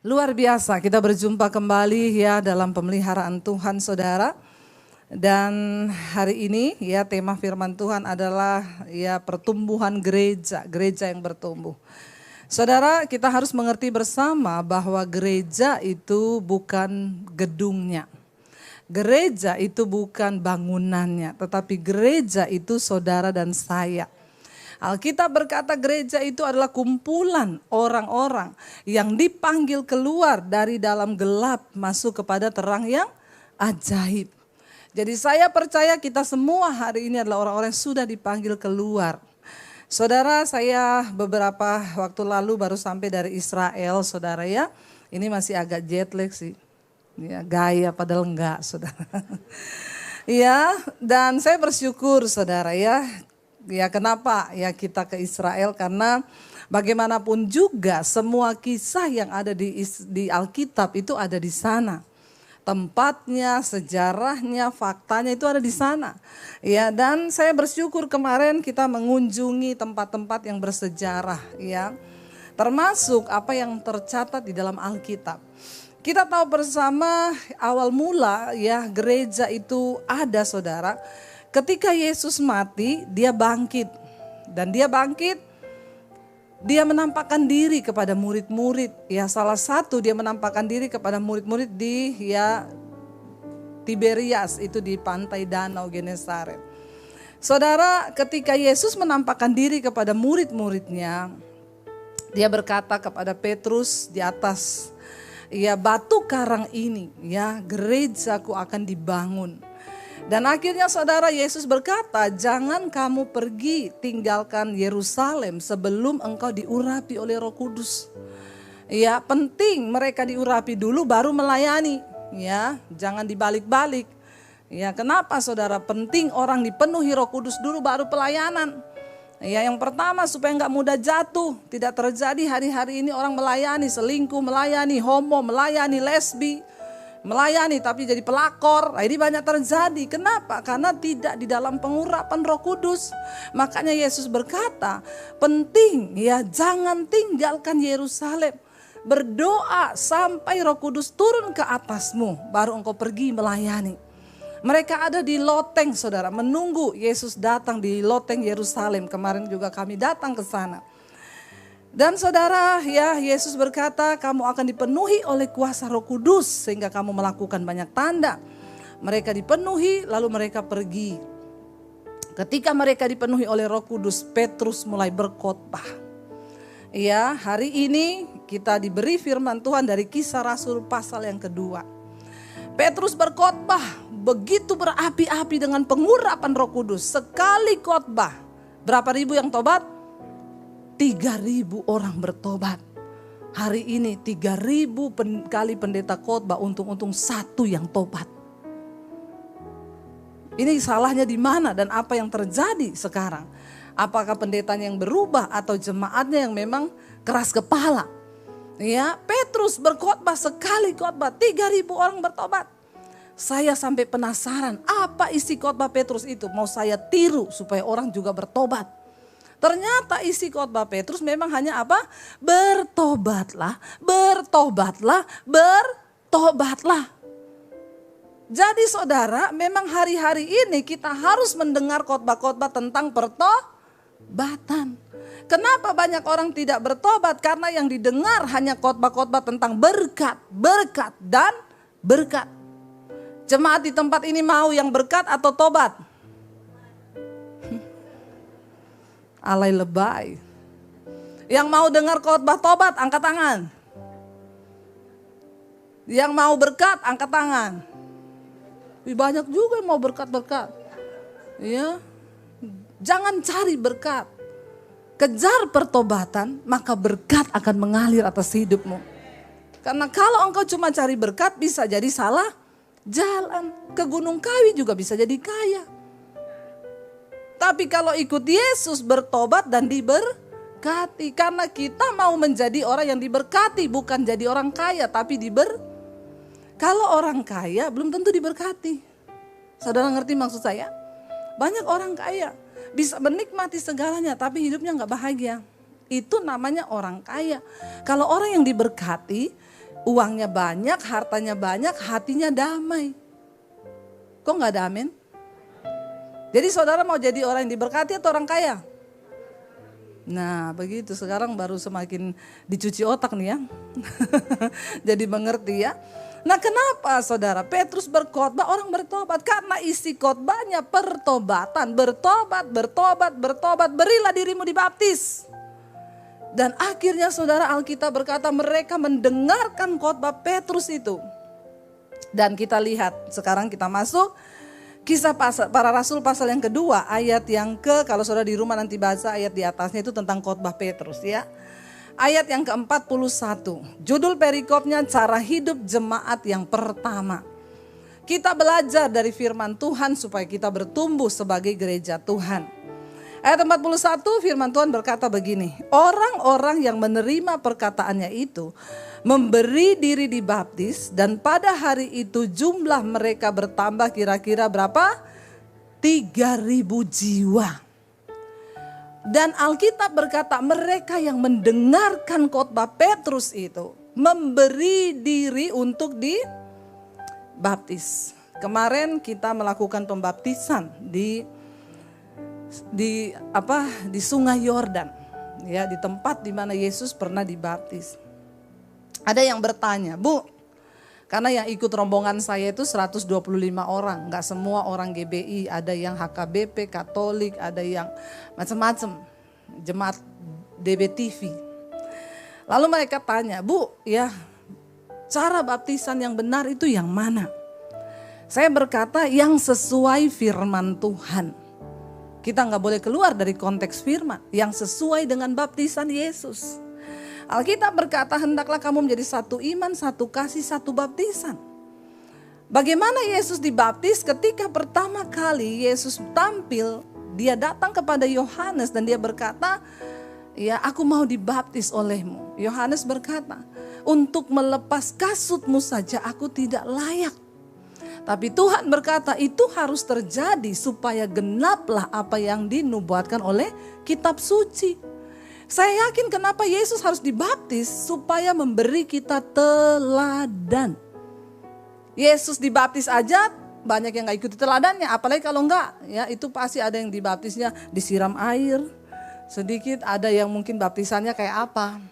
Luar biasa, kita berjumpa kembali ya dalam pemeliharaan Tuhan saudara. Dan hari ini ya tema firman Tuhan adalah ya pertumbuhan gereja, gereja yang bertumbuh. Saudara, kita harus mengerti bersama bahwa gereja itu bukan gedungnya. Gereja itu bukan bangunannya, tetapi gereja itu saudara dan saya. Alkitab berkata gereja itu adalah kumpulan orang-orang yang dipanggil keluar dari dalam gelap masuk kepada terang yang ajaib. Jadi saya percaya kita semua hari ini adalah orang-orang yang sudah dipanggil keluar. Saudara, saya beberapa waktu lalu baru sampai dari Israel, saudara ya. Ini masih agak jet lag sih. Ya, gaya padahal enggak, saudara. Ya, dan saya bersyukur saudara ya. Ya kenapa ya kita ke Israel, karena bagaimanapun juga semua kisah yang ada di Alkitab itu ada di sana. Tempatnya, sejarahnya, faktanya itu ada di sana. Ya, dan saya bersyukur kemarin kita mengunjungi tempat-tempat yang bersejarah ya. Termasuk apa yang tercatat di dalam Alkitab. Kita tahu bersama awal mula ya gereja itu ada saudara. Ketika Yesus mati, dia bangkit. Dan dia bangkit, dia menampakkan diri kepada murid-murid. Ya, salah satu dia menampakkan diri kepada murid-murid di ya Tiberias, itu di pantai Danau Genesaret. Saudara, ketika Yesus menampakkan diri kepada murid-muridnya, dia berkata kepada Petrus di atas ya batu karang ini, ya gerejaku akan dibangun. Dan akhirnya saudara, Yesus berkata, jangan kamu pergi tinggalkan Yerusalem sebelum engkau diurapi oleh Roh Kudus. Ya, penting mereka diurapi dulu baru melayani. Ya, jangan dibalik-balik. Ya, kenapa saudara? Penting orang dipenuhi Roh Kudus dulu baru pelayanan. Ya, yang pertama supaya enggak mudah jatuh. Tidak terjadi hari-hari ini orang melayani selingkuh, melayani homo, melayani lesbi. Melayani tapi jadi pelakor. Ini banyak terjadi. Kenapa? Karena tidak di dalam pengurapan Roh Kudus. Makanya Yesus berkata, penting ya jangan tinggalkan Yerusalem. Berdoa sampai Roh Kudus turun ke atasmu, baru engkau pergi melayani. Mereka ada di loteng saudara, menunggu Yesus datang di loteng Yerusalem. Kemarin juga kami datang ke sana. Dan saudara ya Yesus berkata kamu akan dipenuhi oleh kuasa Roh Kudus sehingga kamu melakukan banyak tanda. Mereka dipenuhi lalu mereka pergi. Ketika mereka dipenuhi oleh Roh Kudus, Petrus mulai berkhotbah. Ya, hari ini kita diberi firman Tuhan dari Kisah Rasul pasal yang kedua. Petrus berkhotbah begitu berapi-api dengan pengurapan Roh Kudus. Sekali khotbah, berapa ribu yang tobat? 3.000 orang bertobat. Hari ini 3.000 kali pendeta khotbah, untung-untung satu yang tobat. Ini salahnya di mana dan apa yang terjadi sekarang? Apakah pendetanya yang berubah atau jemaatnya yang memang keras kepala? Ya, Petrus berkhotbah sekali khotbah 3.000 orang bertobat. Saya sampai penasaran apa isi khotbah Petrus itu, mau saya tiru supaya orang juga bertobat. Ternyata isi khotbah Petrus memang hanya apa? Bertobatlah, bertobatlah, bertobatlah. Jadi saudara, memang hari-hari ini kita harus mendengar khotbah-khotbah tentang pertobatan. Kenapa banyak orang tidak bertobat? Karena yang didengar hanya khotbah-khotbah tentang berkat, berkat, dan berkat. Jemaat di tempat ini mau yang berkat atau tobat? Alay lebay. Yang mau dengar khotbah tobat angkat tangan. Yang mau berkat angkat tangan. Banyak juga yang mau berkat-berkat. Ya. Jangan cari berkat. Kejar pertobatan, maka berkat akan mengalir atas hidupmu. Karena kalau engkau cuma cari berkat bisa jadi salah jalan. Ke Gunung Kawi juga bisa jadi kaya. Tapi kalau ikut Yesus bertobat dan diberkati. Karena kita mau menjadi orang yang diberkati. Bukan jadi orang kaya tapi Kalau orang kaya belum tentu diberkati. Saudara ngerti maksud saya? Banyak orang kaya bisa menikmati segalanya tapi hidupnya gak bahagia. Itu namanya orang kaya. Kalau orang yang diberkati uangnya banyak, hartanya banyak, hatinya damai. Kok nggak ada amin? Jadi saudara mau jadi orang yang diberkati atau orang kaya? Nah begitu, sekarang baru semakin dicuci otak nih ya. Jadi mengerti ya. Nah kenapa saudara Petrus berkhotbah orang bertobat? Karena isi khotbahnya pertobatan. Bertobat, bertobat, bertobat, berilah dirimu dibaptis. Dan akhirnya saudara Alkitab berkata mereka mendengarkan khotbah Petrus itu. Dan kita lihat sekarang kita masuk Kisah Para Rasul pasal yang kedua ayat yang kalau saudara di rumah nanti baca ayat di atasnya itu tentang khotbah Petrus ya. Ayat yang ke-41, judul perikopnya cara hidup jemaat yang pertama. Kita belajar dari firman Tuhan supaya kita bertumbuh sebagai gereja Tuhan. Ayat 41 firman Tuhan berkata begini, orang-orang yang menerima perkataannya itu memberi diri dibaptis dan pada hari itu jumlah mereka bertambah kira-kira berapa? 3.000 jiwa. Dan Alkitab berkata mereka yang mendengarkan khotbah Petrus itu memberi diri untuk dibaptis. Kemarin kita melakukan pembaptisan di Sungai Yordan, ya, di tempat di mana Yesus pernah dibaptis. Ada yang bertanya, Bu, karena yang ikut rombongan saya itu 125 orang, nggak semua orang GBI, ada yang HKBP, Katolik, ada yang macam-macam, jemaat DBTV. Lalu mereka tanya, Bu, ya, cara baptisan yang benar itu yang mana? Saya berkata yang sesuai firman Tuhan. Kita nggak boleh keluar dari konteks firman, yang sesuai dengan baptisan Yesus. Alkitab berkata hendaklah kamu menjadi satu iman, satu kasih, satu baptisan. Bagaimana Yesus dibaptis? Ketika pertama kali Yesus tampil, dia datang kepada Yohanes dan dia berkata, ya aku mau dibaptis olehmu. Yohanes berkata, untuk melepas kasutmu saja aku tidak layak. Tapi Tuhan berkata itu harus terjadi supaya genaplah apa yang dinubuatkan oleh kitab suci. Saya yakin kenapa Yesus harus dibaptis supaya memberi kita teladan. Yesus dibaptis aja banyak yang gak ikuti teladannya, apalagi kalau enggak, ya itu pasti ada yang dibaptisnya disiram air sedikit, ada yang mungkin baptisannya kayak apa.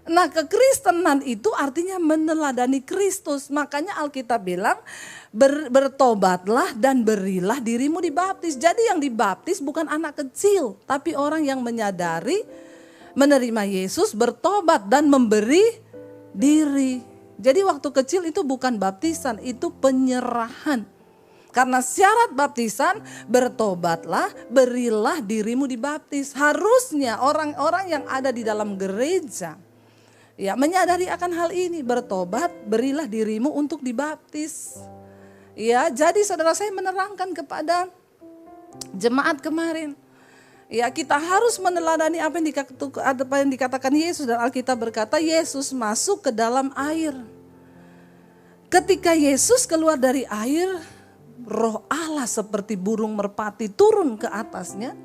Nah kekristenan itu artinya meneladani Kristus, makanya Alkitab bilang bertobatlah dan berilah dirimu dibaptis. Jadi yang dibaptis bukan anak kecil, tapi orang yang menyadari menerima Yesus, bertobat dan memberi diri. Jadi waktu kecil itu bukan baptisan, itu penyerahan. Karena syarat baptisan bertobatlah, berilah dirimu dibaptis. Harusnya orang-orang yang ada di dalam gereja ya menyadari akan hal ini, bertobat, berilah dirimu untuk dibaptis. Ya, jadi saudara saya menerangkan kepada jemaat kemarin. Ya, kita harus meneladani apa yang dikatakan Yesus, dan Alkitab berkata Yesus masuk ke dalam air. Ketika Yesus keluar dari air, Roh Allah seperti burung merpati turun ke atasnya.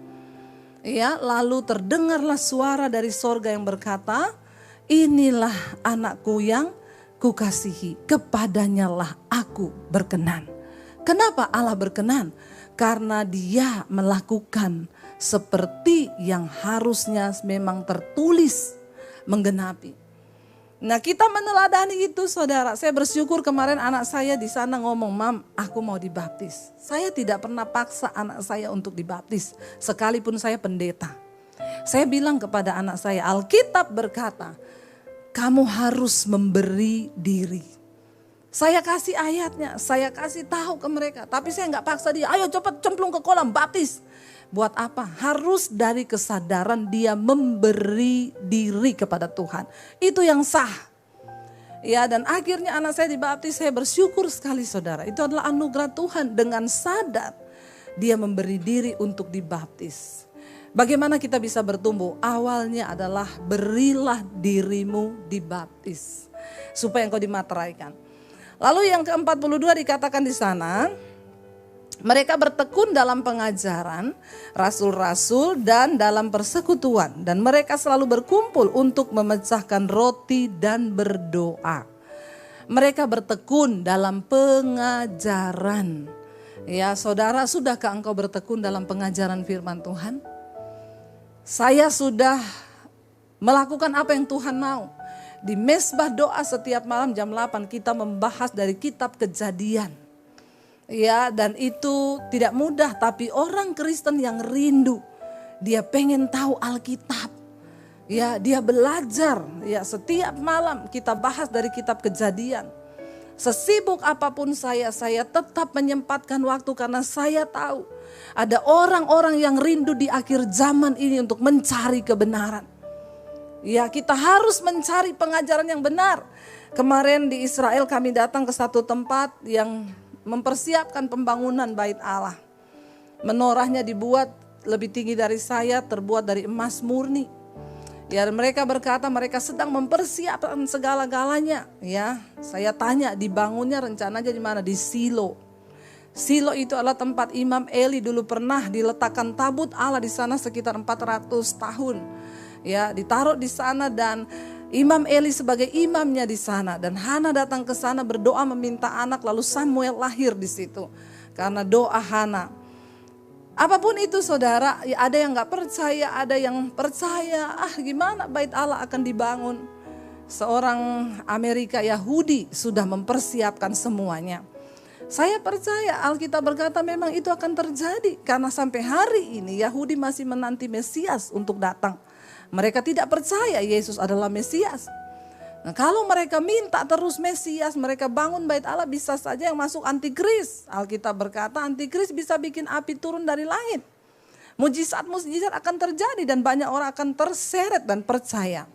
Ya, lalu terdengarlah suara dari sorga yang berkata, inilah anakku yang kukasihi, kepadanyalah aku berkenan. Kenapa Allah berkenan? Karena dia melakukan seperti yang harusnya memang tertulis, menggenapi. Nah kita meneladani itu saudara. Saya bersyukur kemarin anak saya di sana ngomong, Mam aku mau dibaptis. Saya tidak pernah paksa anak saya untuk dibaptis, sekalipun saya pendeta. Saya bilang kepada anak saya, Alkitab berkata, kamu harus memberi diri. Saya kasih ayatnya, saya kasih tahu ke mereka. Tapi saya nggak paksa dia, ayo cepat cemplung ke kolam, baptis. Buat apa? Harus dari kesadaran dia memberi diri kepada Tuhan. Itu yang sah. Ya, dan akhirnya anak saya dibaptis, saya bersyukur sekali saudara. Itu adalah anugerah Tuhan, dengan sadar dia memberi diri untuk dibaptis. Bagaimana kita bisa bertumbuh? Awalnya adalah berilah dirimu dibaptis supaya engkau dimateraikan. Lalu yang ke-42 dikatakan di sana, Mereka bertekun dalam pengajaran rasul-rasul dan dalam persekutuan. Dan mereka selalu berkumpul untuk memecahkan roti dan berdoa. Mereka bertekun dalam pengajaran. Ya saudara, sudahkah engkau bertekun dalam pengajaran firman Tuhan? Saya sudah melakukan apa yang Tuhan mau. Di mesbah doa setiap malam jam 8 kita membahas dari kitab Kejadian. Ya, dan itu tidak mudah, tapi orang Kristen yang rindu, dia pengen tahu Alkitab. Ya, dia belajar. Ya, setiap malam kita bahas dari kitab Kejadian. Sesibuk apapun saya tetap menyempatkan waktu karena saya tahu ada orang-orang yang rindu di akhir zaman ini untuk mencari kebenaran. Ya, kita harus mencari pengajaran yang benar. Kemarin di Israel kami datang ke satu tempat yang mempersiapkan pembangunan bait Allah. Menorahnya dibuat lebih tinggi dari saya, terbuat dari emas murni. Ya, mereka berkata mereka sedang mempersiapkan segala-galanya. Ya, saya tanya dibangunnya rencananya di mana? Di Silo. Silo itu adalah tempat Imam Eli dulu pernah diletakkan tabut Allah di sana sekitar 400 tahun. Ya, ditaruh di sana dan Imam Eli sebagai imamnya di sana. Dan Hana datang ke sana berdoa meminta anak, lalu Samuel lahir di situ karena doa Hana. Apapun itu saudara, ya ada yang gak percaya, ada yang percaya, gimana bait Allah akan dibangun. Seorang Amerika Yahudi sudah mempersiapkan semuanya. Saya percaya Alkitab berkata memang itu akan terjadi. Karena sampai hari ini Yahudi masih menanti Mesias untuk datang. Mereka tidak percaya Yesus adalah Mesias. Nah, kalau mereka minta terus Mesias, mereka bangun bait Allah, bisa saja yang masuk antikris. Alkitab berkata antikris bisa bikin api turun dari langit. Mujizat-mujizat akan terjadi dan banyak orang akan terseret dan percaya.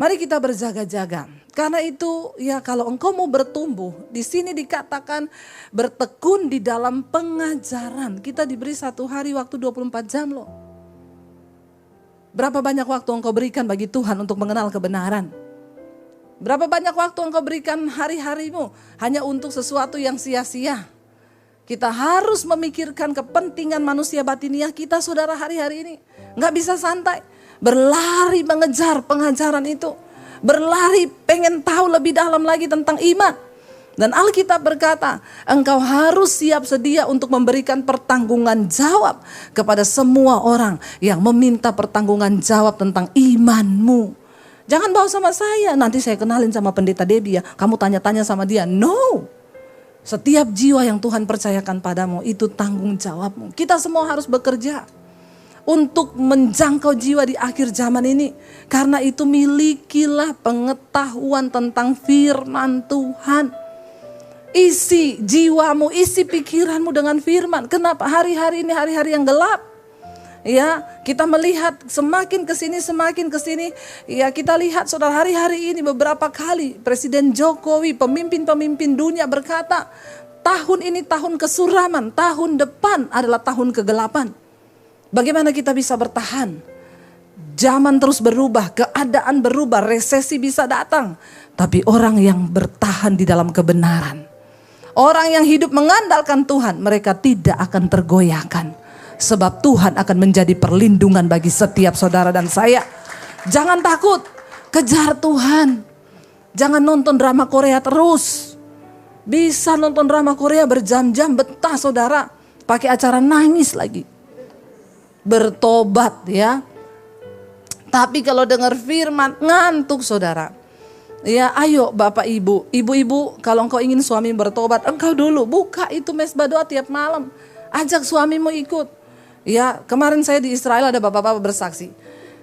Mari kita berjaga-jaga. Karena itu ya kalau engkau mau bertumbuh, di sini dikatakan bertekun di dalam pengajaran. Kita diberi 1 hari waktu 24 jam loh. Berapa banyak waktu engkau berikan bagi Tuhan untuk mengenal kebenaran? Berapa banyak waktu engkau berikan hari-harimu hanya untuk sesuatu yang sia-sia? Kita harus memikirkan kepentingan manusia batiniah kita saudara hari-hari ini. Gak bisa santai. Berlari mengejar pengajaran itu. Berlari pengen tahu lebih dalam lagi tentang iman. Dan Alkitab berkata, engkau harus siap sedia untuk memberikan pertanggungan jawab kepada semua orang yang meminta pertanggungan jawab tentang imanmu. Jangan bawa sama saya, nanti saya kenalin sama pendeta Debbie ya, kamu tanya-tanya sama dia. No, setiap jiwa yang Tuhan percayakan padamu itu tanggung jawabmu. Kita semua harus bekerja untuk menjangkau jiwa di akhir zaman ini. Karena itu milikilah pengetahuan tentang firman Tuhan. Isi jiwamu, isi pikiranmu dengan firman. Kenapa hari-hari ini hari-hari yang gelap? Ya, kita melihat semakin ke sini. Ya, kita lihat saudara hari-hari ini beberapa kali Presiden Jokowi, pemimpin-pemimpin dunia berkata, tahun ini tahun kesuraman, tahun depan adalah tahun kegelapan. Bagaimana kita bisa bertahan? Zaman terus berubah, keadaan berubah, resesi bisa datang. Tapi orang yang bertahan di dalam kebenaran, orang yang hidup mengandalkan Tuhan, mereka tidak akan tergoyahkan. Sebab Tuhan akan menjadi perlindungan bagi setiap saudara dan saya. Jangan takut, kejar Tuhan. Jangan nonton drama Korea terus. Bisa nonton drama Korea berjam-jam, betah saudara. Pakai acara nangis lagi. Bertobat ya. Tapi kalau dengar firman, ngantuk saudara. Ya ayo Bapak Ibu, Ibu-ibu kalau engkau ingin suami bertobat, engkau dulu buka itu mesbah doa tiap malam. Ajak suamimu ikut. Ya, kemarin saya di Israel ada bapak-bapak bersaksi.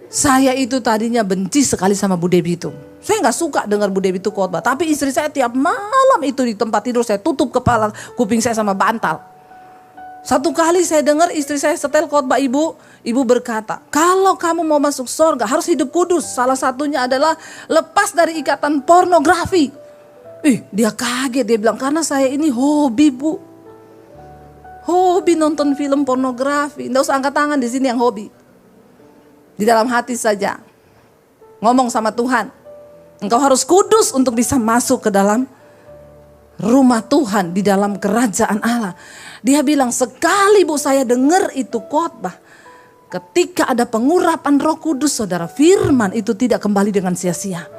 Saya itu tadinya benci sekali sama Bu Debbie itu. Saya gak suka dengar Bu Debbie itu khotbah. Tapi istri saya tiap malam itu di tempat tidur saya tutup kepala kuping saya sama bantal. Satu kali saya dengar istri saya setel khotbah ibu berkata, kalau kamu mau masuk surga harus hidup kudus. Salah satunya adalah lepas dari ikatan pornografi. Dia kaget, dia bilang karena saya ini hobi Bu. Hobi nonton film pornografi. Nggak usah angkat tangan di sini yang hobi. Di dalam hati saja. Ngomong sama Tuhan. Engkau harus kudus untuk bisa masuk ke dalam rumah Tuhan, di dalam kerajaan Allah. Dia bilang, sekali Bu saya dengar itu khotbah, ketika ada pengurapan Roh Kudus, saudara, firman itu tidak kembali dengan sia-sia.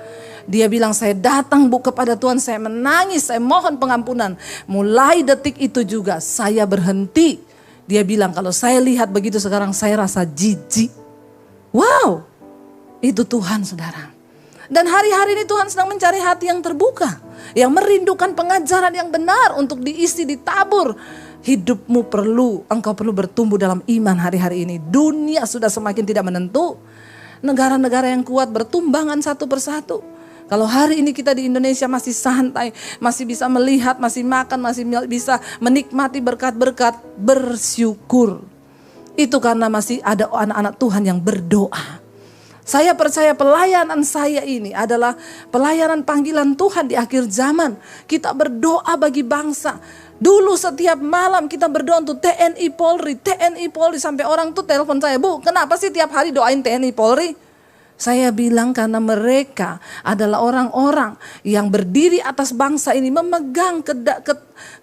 Dia bilang, saya datang Bu kepada Tuhan, saya menangis, saya mohon pengampunan. Mulai detik itu juga saya berhenti. Dia bilang, kalau saya lihat begitu sekarang saya rasa jijik. Wow, itu Tuhan, saudara. Dan hari-hari ini Tuhan sedang mencari hati yang terbuka, yang merindukan pengajaran yang benar untuk diisi, ditabur. Hidupmu engkau perlu bertumbuh dalam iman hari-hari ini. Dunia sudah semakin tidak menentu. Negara-negara yang kuat bertumbangan satu persatu. Kalau hari ini kita di Indonesia masih santai, masih bisa melihat, masih makan, masih bisa menikmati berkat-berkat, bersyukur. Itu karena masih ada anak-anak Tuhan yang berdoa. Saya percaya pelayanan saya ini adalah pelayanan panggilan Tuhan di akhir zaman. Kita berdoa bagi bangsa. Dulu setiap malam kita berdoa untuk TNI Polri, sampai orang tuh telepon saya, Bu, kenapa sih tiap hari doain TNI Polri? Saya bilang karena mereka adalah orang-orang yang berdiri atas bangsa ini, memegang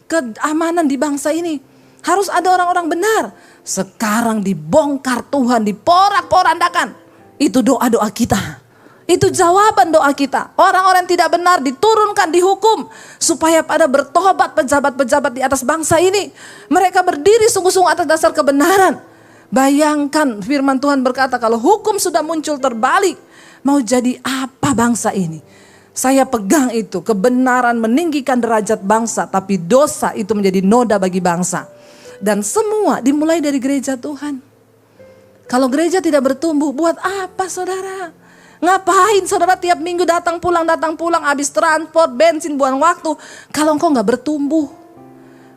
keamanan di bangsa ini. Harus ada orang-orang benar. Sekarang dibongkar Tuhan, diporak-porandakan. Itu doa-doa kita. Itu jawaban doa kita. Orang-orang yang tidak benar diturunkan, dihukum. Supaya pada bertobat pejabat-pejabat di atas bangsa ini. Mereka berdiri sungguh-sungguh atas dasar kebenaran. Bayangkan firman Tuhan berkata, kalau hukum sudah muncul terbalik, mau jadi apa bangsa ini? Saya pegang itu, kebenaran meninggikan derajat bangsa, tapi dosa itu menjadi noda bagi bangsa. Dan semua dimulai dari gereja Tuhan. Kalau gereja tidak bertumbuh, buat apa saudara? Ngapain saudara tiap minggu datang pulang, habis transport, bensin, buang waktu. Kalau engkau gak bertumbuh.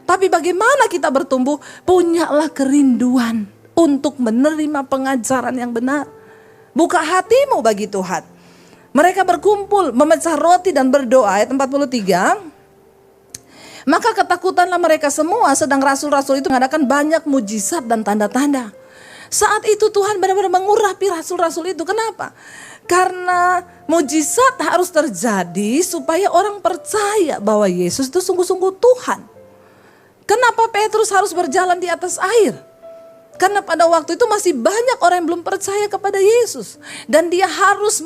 Tapi bagaimana kita bertumbuh? Punyalah kerinduan untuk menerima pengajaran yang benar. Buka hatimu bagi Tuhan. Mereka berkumpul, memecah roti dan berdoa. Ayat 43. Maka ketakutanlah mereka semua, sedang rasul-rasul itu mengadakan banyak mujizat dan tanda-tanda. Saat itu Tuhan benar-benar mengurapi rasul-rasul itu. Kenapa? Karena mujizat harus terjadi supaya orang percaya bahwa Yesus itu sungguh-sungguh Tuhan. Kenapa Petrus harus berjalan di atas air? Karena pada waktu itu masih banyak orang yang belum percaya kepada Yesus. Dan dia harus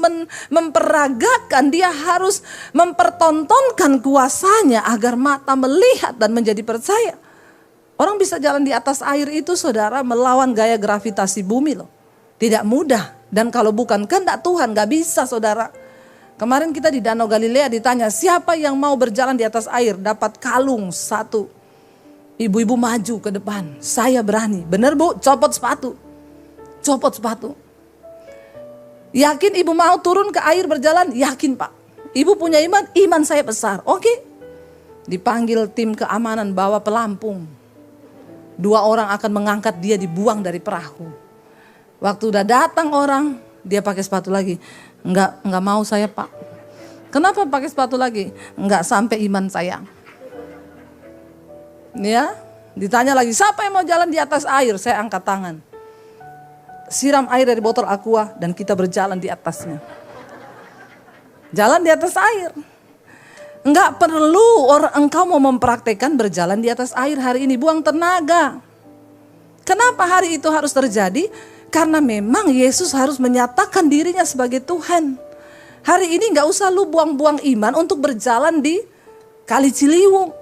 memperagakan, dia harus mempertontonkan kuasanya agar mata melihat dan menjadi percaya. Orang bisa jalan di atas air itu saudara melawan gaya gravitasi bumi loh. Tidak mudah. Dan kalau bukan kehendak Tuhan gak bisa saudara. Kemarin kita di Danau Galilea ditanya siapa yang mau berjalan di atas air dapat kalung satu. Ibu-ibu maju ke depan. Saya berani. Benar Bu? Copot sepatu. Copot sepatu. Yakin ibu mau turun ke air berjalan? Yakin Pak. Ibu punya iman? Iman saya besar. Oke. Dipanggil tim keamanan bawa pelampung. 2 orang akan mengangkat dia dibuang dari perahu. Waktu udah datang orang, dia pakai sepatu lagi. Enggak mau saya Pak. Kenapa pakai sepatu lagi? Enggak sampai iman saya. Ya, ditanya lagi, siapa yang mau jalan di atas air? Saya angkat tangan. Siram air dari botol aqua dan kita berjalan di atasnya. Jalan di atas air. Enggak perlu engkau mau mempraktekkan berjalan di atas air hari ini, buang tenaga. Kenapa hari itu harus terjadi? Karena memang Yesus harus menyatakan dirinya sebagai Tuhan. Hari ini enggak usah lu buang-buang iman untuk berjalan di Kali Ciliwung.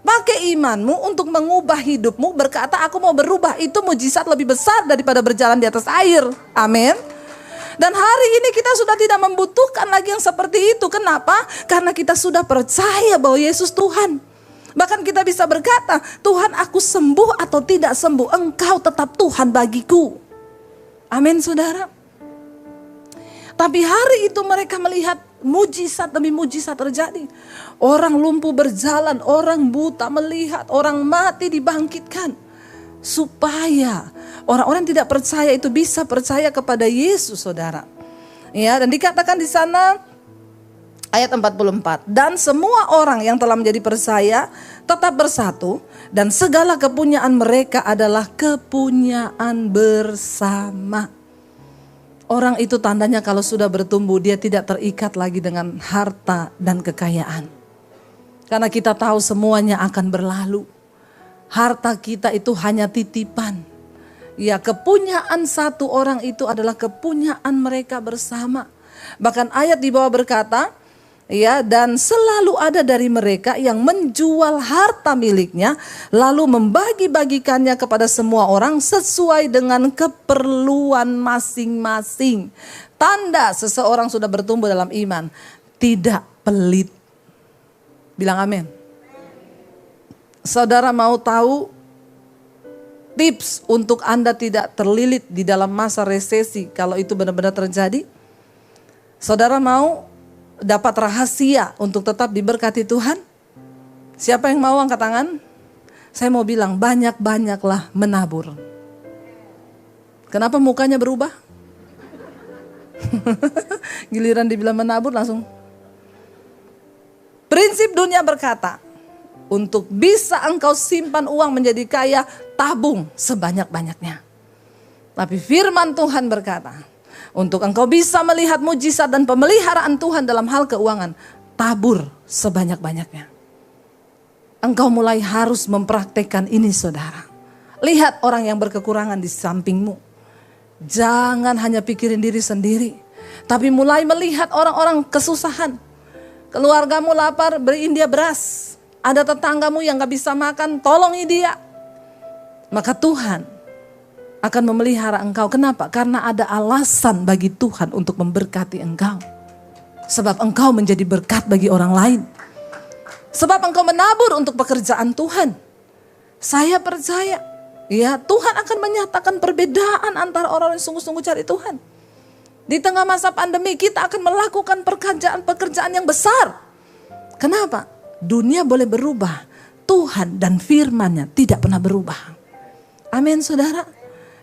Pakai imanmu untuk mengubah hidupmu, berkata aku mau berubah. Itu mujizat lebih besar daripada berjalan di atas air. Amin. Dan hari ini kita sudah tidak membutuhkan lagi yang seperti itu. Kenapa? Karena kita sudah percaya bahwa Yesus Tuhan. Bahkan kita bisa berkata, Tuhan aku sembuh atau tidak sembuh, Engkau tetap Tuhan bagiku. Amin saudara. Tapi hari itu mereka melihat mujizat demi mujizat terjadi. Orang lumpuh berjalan, orang buta melihat, orang mati dibangkitkan. Supaya orang-orang yang tidak percaya itu bisa percaya kepada Yesus saudara. Ya, dan dikatakan di sana ayat 44. Dan semua orang yang telah menjadi percaya tetap bersatu. Dan segala kepunyaan mereka adalah kepunyaan bersama. Orang itu tandanya kalau sudah bertumbuh dia tidak terikat lagi dengan harta dan kekayaan. Karena kita tahu semuanya akan berlalu. Harta kita itu hanya titipan. Ya, kepunyaan satu orang itu adalah kepunyaan mereka bersama. Bahkan ayat di bawah berkata, ya, dan selalu ada dari mereka yang menjual harta miliknya lalu membagi-bagikannya kepada semua orang sesuai dengan keperluan masing-masing. Tanda seseorang sudah bertumbuh dalam iman, tidak pelit. Bilang amin. Saudara mau tahu tips untuk Anda tidak terlilit di dalam masa resesi kalau itu benar-benar terjadi? Saudara mau dapat rahasia untuk tetap diberkati Tuhan? Siapa yang mau angkat tangan? Saya mau bilang banyak-banyaklah menabur. Kenapa mukanya berubah? Giliran dibilang menabur langsung. Prinsip dunia berkata, untuk bisa engkau simpan uang menjadi kaya, tabung sebanyak-banyaknya. Tapi firman Tuhan berkata, untuk engkau bisa melihat mujizat dan pemeliharaan Tuhan dalam hal keuangan, tabur sebanyak-banyaknya. Engkau mulai harus mempraktekkan ini, saudara. Lihat orang yang berkekurangan di sampingmu. Jangan hanya pikirin diri sendiri, tapi mulai melihat orang-orang kesusahan. Keluargamu lapar, beriin dia beras. Ada tetanggamu yang gak bisa makan, tolongi dia. Maka Tuhan akan memelihara engkau. Kenapa? Karena ada alasan bagi Tuhan untuk memberkati engkau. Sebab engkau menjadi berkat bagi orang lain. Sebab engkau menabur untuk pekerjaan Tuhan. Saya percaya, ya, Tuhan akan menyatakan perbedaan antara orang yang sungguh-sungguh cari Tuhan. Di tengah masa pandemi kita akan melakukan pekerjaan-pekerjaan yang besar. Kenapa? Dunia boleh berubah, Tuhan dan firman-Nya tidak pernah berubah. Amin, saudara.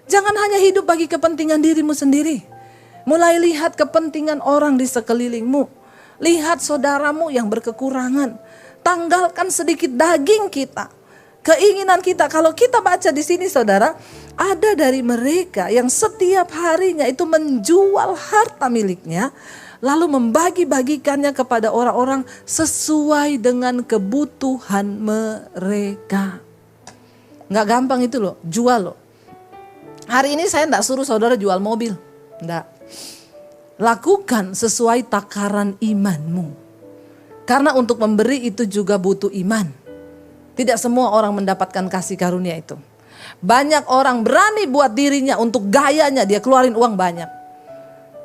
Jangan hanya hidup bagi kepentingan dirimu sendiri. Mulai lihat kepentingan orang di sekelilingmu. Lihat saudaramu yang berkekurangan. Tanggalkan sedikit daging kita. Keinginan kita, kalau kita baca di sini, saudara, ada dari mereka yang setiap harinya itu menjual harta miliknya, lalu membagi-bagikannya kepada orang-orang sesuai dengan kebutuhan mereka. Nggak gampang itu loh, jual loh. Hari ini saya enggak suruh saudara jual mobil, enggak. Lakukan sesuai takaran imanmu. Karena untuk memberi itu juga butuh iman. Tidak semua orang mendapatkan kasih karunia itu. Banyak orang berani buat dirinya untuk gayanya dia keluarin uang banyak.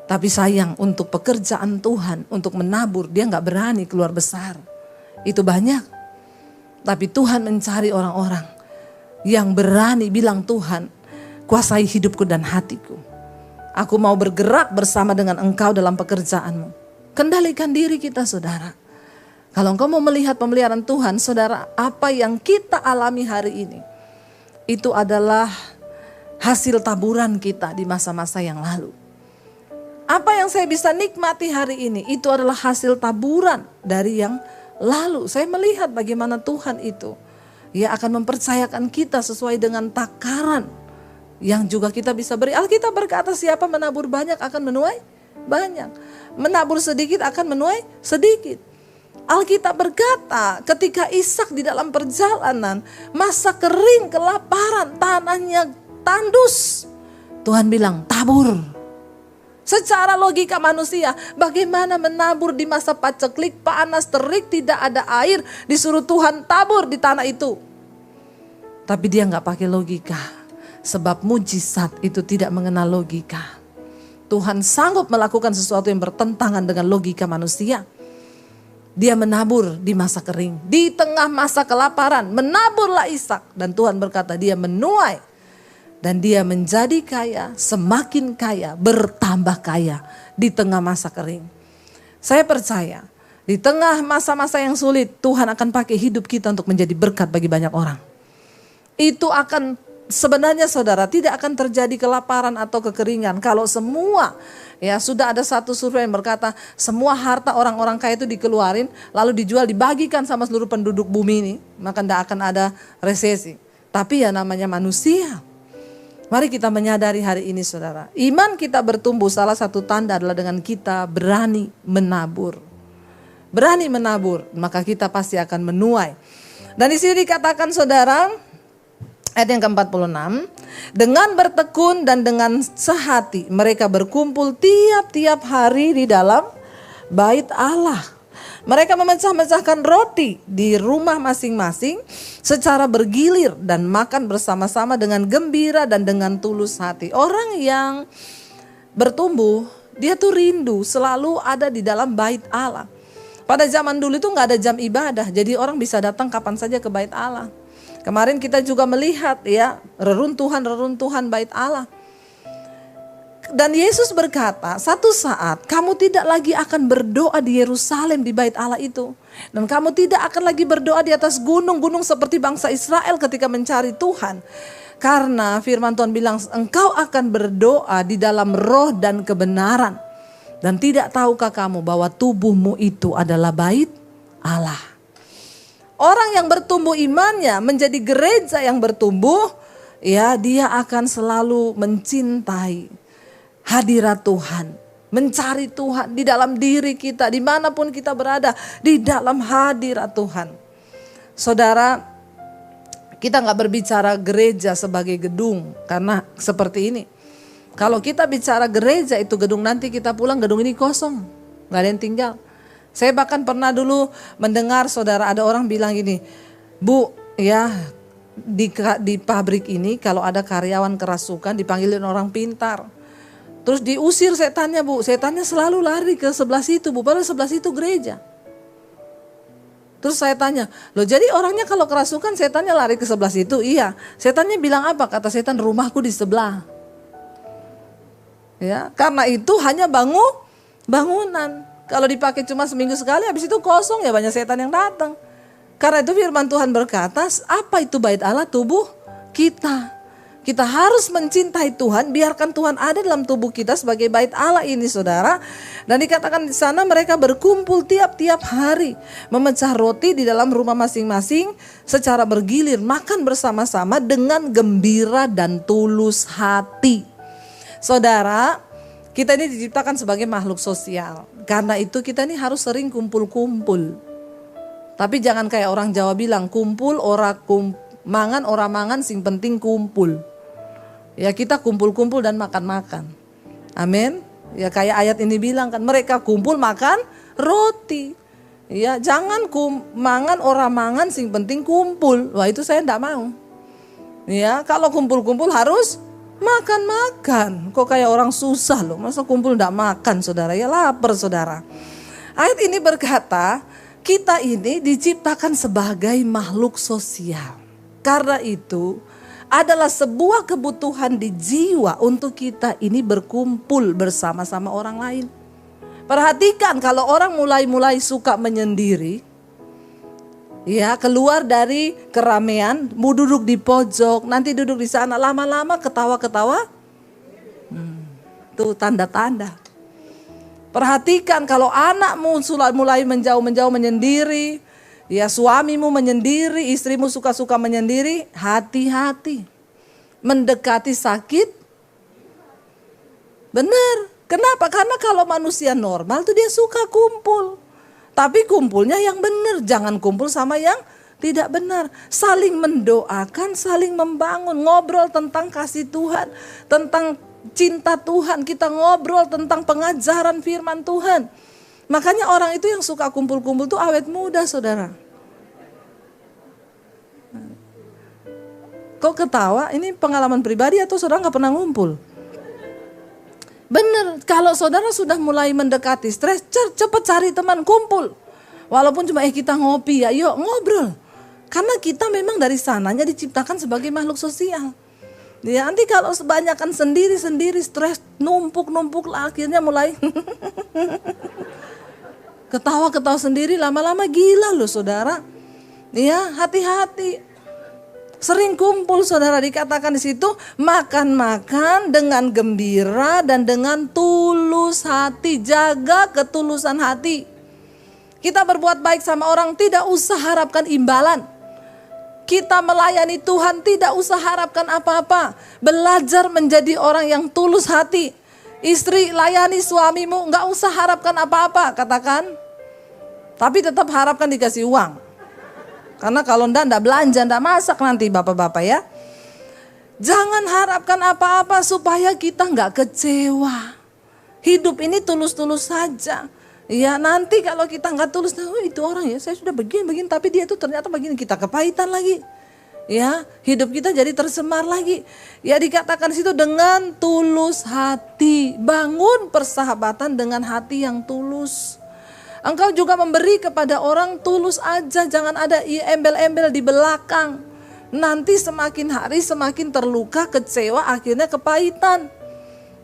Tapi sayang untuk pekerjaan Tuhan, untuk menabur dia gak berani keluar besar. Itu banyak. Tapi Tuhan mencari orang-orang yang berani bilang, Tuhan kuasai hidupku dan hatiku. Aku mau bergerak bersama dengan engkau dalam pekerjaanmu. Kendalikan diri kita, saudara. Kalau engkau mau melihat pemeliharaan Tuhan, saudara, apa yang kita alami hari ini, itu adalah hasil taburan kita di masa-masa yang lalu. Apa yang saya bisa nikmati hari ini, itu adalah hasil taburan dari yang lalu. Saya melihat bagaimana Tuhan itu, ya, akan mempercayakan kita sesuai dengan takaran yang juga kita bisa beri. Alkitab berkata, siapa menabur banyak akan menuai banyak. Menabur sedikit akan menuai sedikit. Alkitab berkata ketika Ishak di dalam perjalanan, masa kering, kelaparan, tanahnya tandus. Tuhan bilang tabur. Secara logika manusia, bagaimana menabur di masa paceklik, panas, terik, tidak ada air, disuruh Tuhan tabur di tanah itu. Tapi dia gak pakai logika. Sebab mujizat itu tidak mengenal logika. Tuhan sanggup melakukan sesuatu yang bertentangan dengan logika manusia. Dia menabur di masa kering, di tengah masa kelaparan, menaburlah Ishak. Dan Tuhan berkata dia menuai. Dan dia menjadi kaya, semakin kaya, bertambah kaya di tengah masa kering. Saya percaya di tengah masa-masa yang sulit, Tuhan akan pakai hidup kita untuk menjadi berkat bagi banyak orang. Itu akan sebenarnya, saudara, tidak akan terjadi kelaparan atau kekeringan kalau semua, ya, sudah ada satu survei yang berkata semua harta orang-orang kaya itu dikeluarin lalu dijual, dibagikan sama seluruh penduduk bumi ini, maka tidak akan ada resesi. Tapi ya namanya manusia. Mari kita menyadari hari ini, saudara, iman kita bertumbuh, salah satu tanda adalah dengan kita berani menabur. berani menabur, maka kita pasti akan menuai. Dan di sini dikatakan saudara, ayat yang ke-46, dengan bertekun dan dengan sehati mereka berkumpul tiap-tiap hari di dalam bait Allah. Mereka memecah-mecahkan roti di rumah masing-masing secara bergilir dan makan bersama-sama dengan gembira dan dengan tulus hati. Orang yang bertumbuh, dia tuh rindu selalu ada di dalam bait Allah. Pada zaman dulu itu nggak ada jam ibadah, jadi orang bisa datang kapan saja ke bait Allah. Kemarin kita juga melihat ya reruntuhan bait Allah. Dan Yesus berkata, satu saat kamu tidak lagi akan berdoa di Yerusalem di bait Allah itu. Dan kamu tidak akan lagi berdoa di atas gunung-gunung seperti bangsa Israel ketika mencari Tuhan. Karena firman Tuhan bilang, engkau akan berdoa di dalam roh dan kebenaran. Dan tidak tahukah kamu bahwa tubuhmu itu adalah bait Allah. Orang yang bertumbuh imannya menjadi gereja yang bertumbuh, ya dia akan selalu mencintai hadirat Tuhan. Mencari Tuhan di dalam diri kita, dimanapun kita berada, di dalam hadirat Tuhan. Saudara, kita gak berbicara gereja sebagai gedung, karena seperti ini. Kalau kita bicara gereja itu gedung, nanti kita pulang gedung ini kosong, gak ada yang tinggal. Saya bahkan pernah dulu mendengar saudara ada orang bilang gini, Bu ya di pabrik ini kalau ada karyawan kerasukan dipanggilin orang pintar. Terus diusir setannya Bu, setannya selalu lari ke sebelah situ Bu, padahal sebelah situ gereja. Terus saya tanya, loh jadi orangnya kalau kerasukan setannya lari ke sebelah situ? Iya, setannya bilang apa? Kata setan, rumahku di sebelah. Ya, karena itu hanya bangunan. Kalau dipakai cuma seminggu sekali, habis itu kosong ya banyak setan yang datang. Karena itu firman Tuhan berkata, apa itu bait Allah? Tubuh kita. Kita harus mencintai Tuhan, biarkan Tuhan ada dalam tubuh kita sebagai bait Allah ini saudara. Dan dikatakan di sana mereka berkumpul tiap-tiap hari, memecah roti di dalam rumah masing-masing secara bergilir, makan bersama-sama dengan gembira dan tulus hati. Saudara, kita ini diciptakan sebagai makhluk sosial. Karena itu kita ini harus sering kumpul-kumpul. Tapi jangan kayak orang Jawa bilang, kumpul mangan ora mangan sing penting kumpul. Ya kita kumpul-kumpul dan makan-makan. Amin. Ya kayak ayat ini bilang kan, mereka kumpul makan roti. Ya jangan mangan ora mangan sing penting kumpul. Wah itu saya enggak mau. Ya kalau kumpul-kumpul harus makan-makan. Kok kayak orang susah loh. Masa kumpul enggak makan saudara? Ya lapar saudara. Ayat ini berkata, kita ini diciptakan sebagai makhluk sosial. Karena itu adalah sebuah kebutuhan di jiwa untuk kita ini berkumpul bersama-sama orang lain. Perhatikan kalau orang mulai suka menyendiri. Ya keluar dari keramaian, mau duduk di pojok, nanti duduk di sana, lama-lama ketawa-ketawa. Itu tanda-tanda. Perhatikan kalau anakmu mulai menjauh menyendiri, ya suamimu menyendiri, istrimu suka-suka menyendiri, hati-hati. Mendekati sakit. Benar. Kenapa? Karena kalau manusia normal tuh dia suka kumpul. Tapi kumpulnya yang benar, jangan kumpul sama yang tidak benar. Saling mendoakan, saling membangun, ngobrol tentang kasih Tuhan, tentang cinta Tuhan, kita ngobrol tentang pengajaran firman Tuhan. Makanya orang itu yang suka kumpul-kumpul tuh awet muda saudara. Kok ketawa? Ini pengalaman pribadi atau saudara gak pernah ngumpul? Bener, kalau saudara sudah mulai mendekati stres, cepat cari teman kumpul. Walaupun cuma kita ngopi ya, yuk ngobrol. Karena kita memang dari sananya diciptakan sebagai makhluk sosial. Ya, nanti kalau sebanyakan sendiri stres numpuk lah, akhirnya mulai ketawa sendiri, lama-lama gila loh saudara. Ya, hati-hati. Sering kumpul saudara, dikatakan di situ makan-makan dengan gembira dan dengan tulus hati. Jaga ketulusan hati. Kita berbuat baik sama orang tidak usah harapkan imbalan. Kita melayani Tuhan tidak usah harapkan apa-apa. Belajar menjadi orang yang tulus hati. Istri layani suamimu, gak usah harapkan apa-apa, katakan Tapi tetap harapkan dikasih uang. Karena kalau enggak belanja, enggak masak nanti bapak-bapak ya. Jangan harapkan apa-apa supaya kita enggak kecewa. Hidup ini tulus-tulus saja. Ya nanti kalau kita enggak tulus, oh itu orang ya saya sudah begini, tapi dia itu ternyata begini, kita kepahitan lagi. Ya hidup kita jadi tercemar lagi. Ya dikatakan situ dengan tulus hati. Bangun persahabatan dengan hati yang tulus. Engkau juga memberi kepada orang tulus aja, jangan ada embel-embel di belakang. Nanti semakin hari semakin terluka, kecewa, akhirnya kepahitan.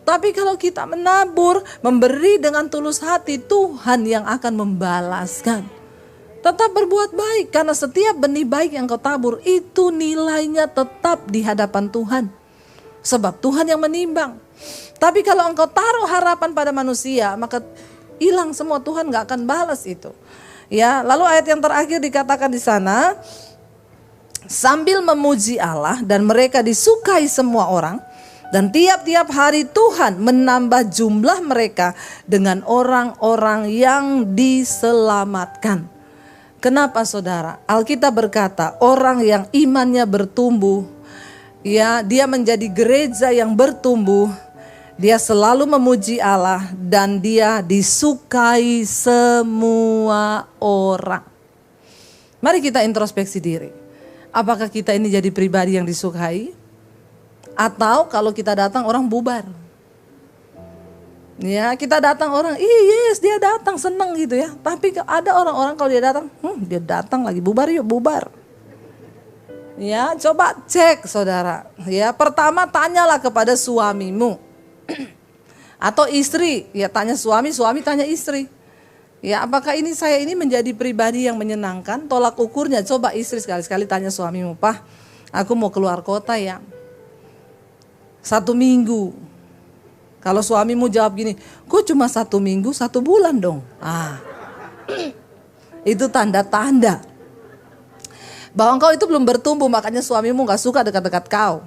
Tapi kalau kita menabur, memberi dengan tulus hati, Tuhan yang akan membalaskan. Tetap berbuat baik, karena setiap benih baik yang kau tabur, itu nilainya tetap di hadapan Tuhan. Sebab Tuhan yang menimbang. Tapi kalau engkau taruh harapan pada manusia, maka hilang semua, Tuhan gak akan balas itu. Ya, lalu ayat yang terakhir dikatakan di sana, sambil memuji Allah dan mereka disukai semua orang, dan tiap-tiap hari Tuhan menambah jumlah mereka dengan orang-orang yang diselamatkan. Kenapa saudara? Alkitab berkata orang yang imannya bertumbuh, ya dia menjadi gereja yang bertumbuh. Dia selalu memuji Allah dan dia disukai semua orang. Mari kita introspeksi diri. Apakah kita ini jadi pribadi yang disukai? Atau kalau kita datang orang bubar? Ya kita datang orang, yes dia datang senang gitu ya. Tapi ada orang-orang kalau dia datang lagi bubar yuk bubar. Ya coba cek saudara. Ya pertama tanyalah kepada suamimu. Atau istri, ya tanya suami tanya istri. Ya apakah saya ini menjadi pribadi yang menyenangkan? Tolak ukurnya, coba istri sekali-sekali tanya suamimu, Pak aku mau keluar kota ya 1 minggu. Kalau suamimu jawab gini, kok cuma 1 minggu 1 bulan dong. Itu tanda-tanda bahwa engkau itu belum bertumbuh, makanya suamimu gak suka dekat-dekat kau.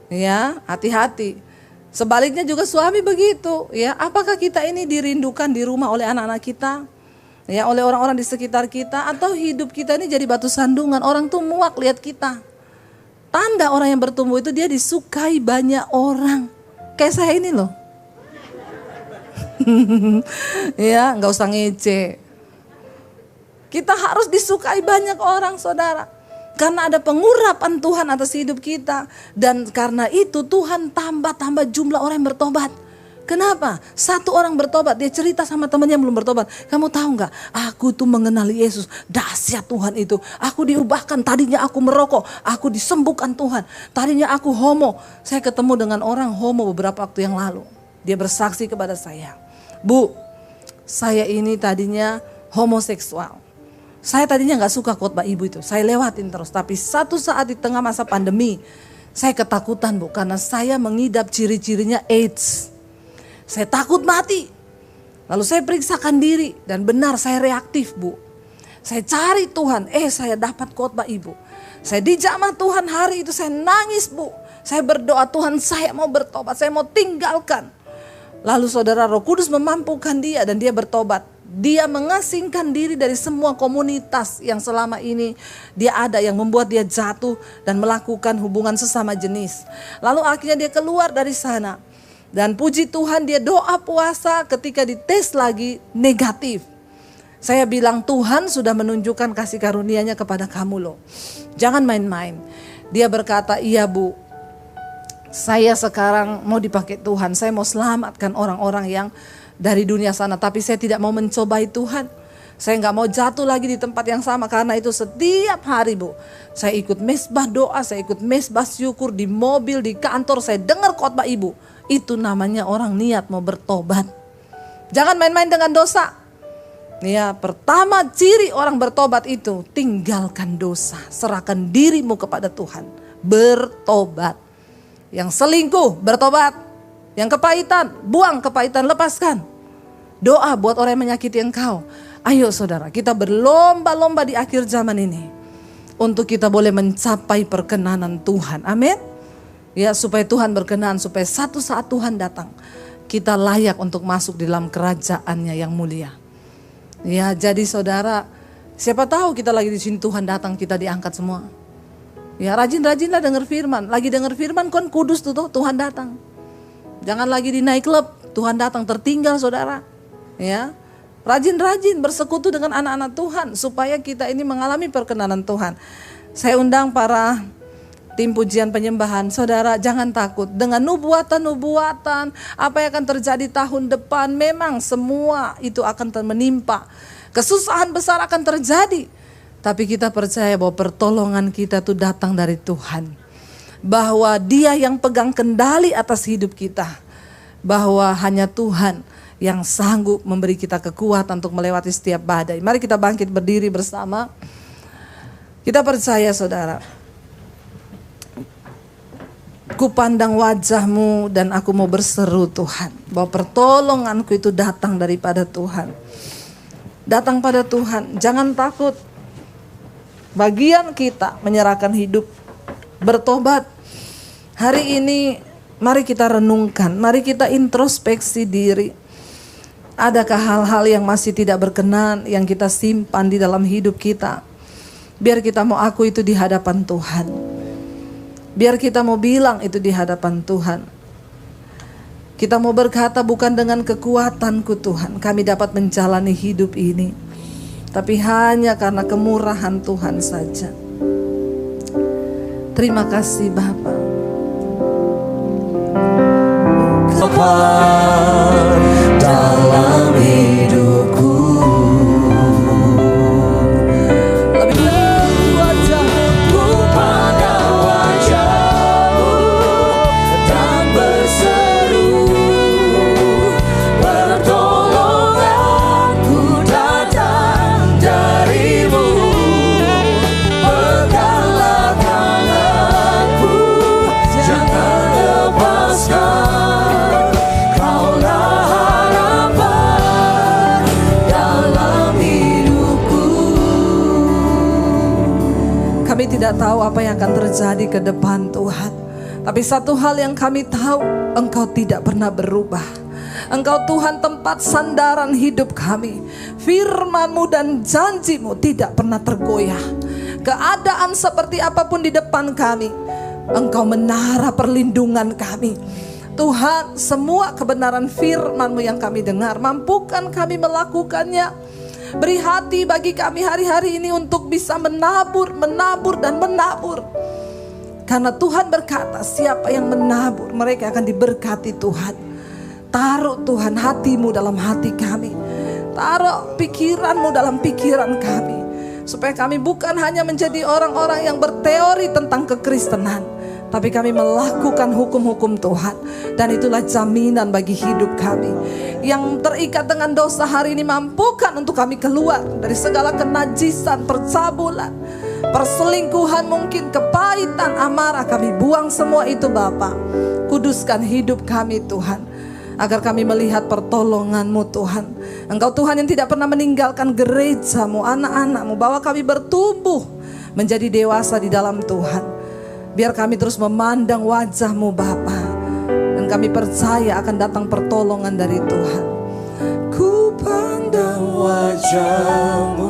Ya, hati-hati. Sebaliknya juga suami begitu. Ya, apakah kita ini dirindukan di rumah oleh anak-anak kita? Ya, oleh orang-orang di sekitar kita, atau hidup kita ini jadi batu sandungan, orang tuh muak lihat kita. Tanda orang yang bertumbuh itu dia disukai banyak orang. Kayak saya ini loh. Ya, nggak usah ngece. Kita harus disukai banyak orang, saudara. Karena ada pengurapan Tuhan atas hidup kita. Dan karena itu Tuhan tambah jumlah orang yang bertobat. Kenapa? 1 orang bertobat, dia cerita sama temannya yang belum bertobat. Kamu tahu gak? Aku tuh mengenali Yesus. Dahsyat Tuhan itu. Aku diubahkan, tadinya aku merokok. Aku disembuhkan Tuhan. Tadinya aku homo. Saya ketemu dengan orang homo beberapa waktu yang lalu. Dia bersaksi kepada saya. Bu, saya ini tadinya homoseksual. Saya tadinya gak suka khotbah ibu itu, saya lewatin terus. Tapi satu saat di tengah masa pandemi, saya ketakutan bu, karena saya mengidap ciri-cirinya AIDS. Saya takut mati. Lalu saya periksakan diri dan benar saya reaktif bu. Saya cari Tuhan, saya dapat khotbah ibu. Saya dijamah Tuhan hari itu, saya nangis bu. Saya berdoa, Tuhan saya mau bertobat, saya mau tinggalkan. Lalu saudara, Roh Kudus memampukan dia dan dia bertobat. Dia mengasingkan diri dari semua komunitas yang selama ini dia ada, yang membuat dia jatuh dan melakukan hubungan sesama jenis. Lalu akhirnya dia keluar dari sana. Dan puji Tuhan dia doa puasa, ketika dites lagi negatif. Saya bilang Tuhan sudah menunjukkan kasih karunia-Nya kepada kamu loh. Jangan main-main. Dia berkata, iya bu, saya sekarang mau dipakai Tuhan. Saya mau selamatkan orang-orang yang dari dunia sana, tapi saya tidak mau mencobai Tuhan. Saya gak mau jatuh lagi di tempat yang sama. Karena itu setiap hari bu, saya ikut mesbah doa, saya ikut mesbah syukur, di mobil, di kantor, saya dengar khotbah ibu. Itu namanya orang niat mau bertobat. Jangan main-main dengan dosa. Ya, pertama ciri orang bertobat itu, tinggalkan dosa, serahkan dirimu kepada Tuhan, bertobat. Yang selingkuh, bertobat. Yang kepahitan, buang kepahitan, lepaskan. Doa buat orang yang menyakiti engkau. Ayo saudara, kita berlomba-lomba di akhir zaman ini untuk kita boleh mencapai perkenanan Tuhan. Amin. Ya, supaya Tuhan berkenan, supaya satu saat Tuhan datang, kita layak untuk masuk di dalam kerajaannya yang mulia. Ya, jadi saudara, siapa tahu kita lagi di sini Tuhan datang, kita diangkat semua. Ya, rajin-rajinlah dengar firman. Lagi dengar firman kan kudus tuh Tuhan datang. Jangan lagi di night club, Tuhan datang tertinggal saudara. Ya, rajin-rajin bersekutu dengan anak-anak Tuhan supaya kita ini mengalami perkenanan Tuhan. Saya undang para tim pujian penyembahan, saudara jangan takut dengan nubuatan-nubuatan apa yang akan terjadi tahun depan. Memang semua itu akan menimpa, kesusahan besar akan terjadi, tapi kita percaya bahwa pertolongan kita itu datang dari Tuhan, bahwa Dia yang pegang kendali atas hidup kita, bahwa hanya Tuhan yang sanggup memberi kita kekuatan untuk melewati setiap badai. Mari kita bangkit berdiri bersama. Kita percaya saudara, ku pandang wajah-Mu dan aku mau berseru Tuhan, bahwa pertolonganku itu datang daripada Tuhan. Datang pada Tuhan, jangan takut. Bagian kita menyerahkan hidup, bertobat. Hari ini mari kita renungkan, mari kita introspeksi diri. Adakah hal-hal yang masih tidak berkenan yang kita simpan di dalam hidup kita? Biar kita mau aku itu di hadapan Tuhan. Biar kita mau bilang itu di hadapan Tuhan. Kita mau berkata bukan dengan kekuatanku Tuhan kami dapat menjalani hidup ini, tapi hanya karena kemurahan Tuhan saja. Terima kasih Bapa. Dalam hidupku tidak tahu apa yang akan terjadi ke depan Tuhan. Tapi satu hal yang kami tahu, Engkau tidak pernah berubah. Engkau Tuhan tempat sandaran hidup kami. Firman-Mu dan janji-Mu tidak pernah tergoyah. Keadaan seperti apapun di depan kami, Engkau menara perlindungan kami. Tuhan, semua kebenaran firman-Mu yang kami dengar, mampukan kami melakukannya. Beri hati bagi kami hari-hari ini untuk bisa menabur, dan menabur. Karena Tuhan berkata, siapa yang menabur, mereka akan diberkati Tuhan. Taruh Tuhan hati-Mu dalam hati kami. Taruh pikiran-Mu dalam pikiran kami. Supaya kami bukan hanya menjadi orang-orang yang berteori tentang kekristenan, tapi kami melakukan hukum-hukum Tuhan. Dan itulah jaminan bagi hidup kami. Yang terikat dengan dosa hari ini, mampukan untuk kami keluar dari segala kenajisan, percabulan, perselingkuhan, mungkin kepahitan, amarah. Kami buang semua itu Bapa. Kuduskan hidup kami Tuhan, agar kami melihat pertolongan-Mu Tuhan. Engkau Tuhan yang tidak pernah meninggalkan gereja-Mu, anak-anak-Mu, bahwa kami bertumbuh menjadi dewasa di dalam Tuhan. Biar kami terus memandang wajah-Mu Bapa, dan kami percaya akan datang pertolongan dari Tuhan. Ku pandang wajah-Mu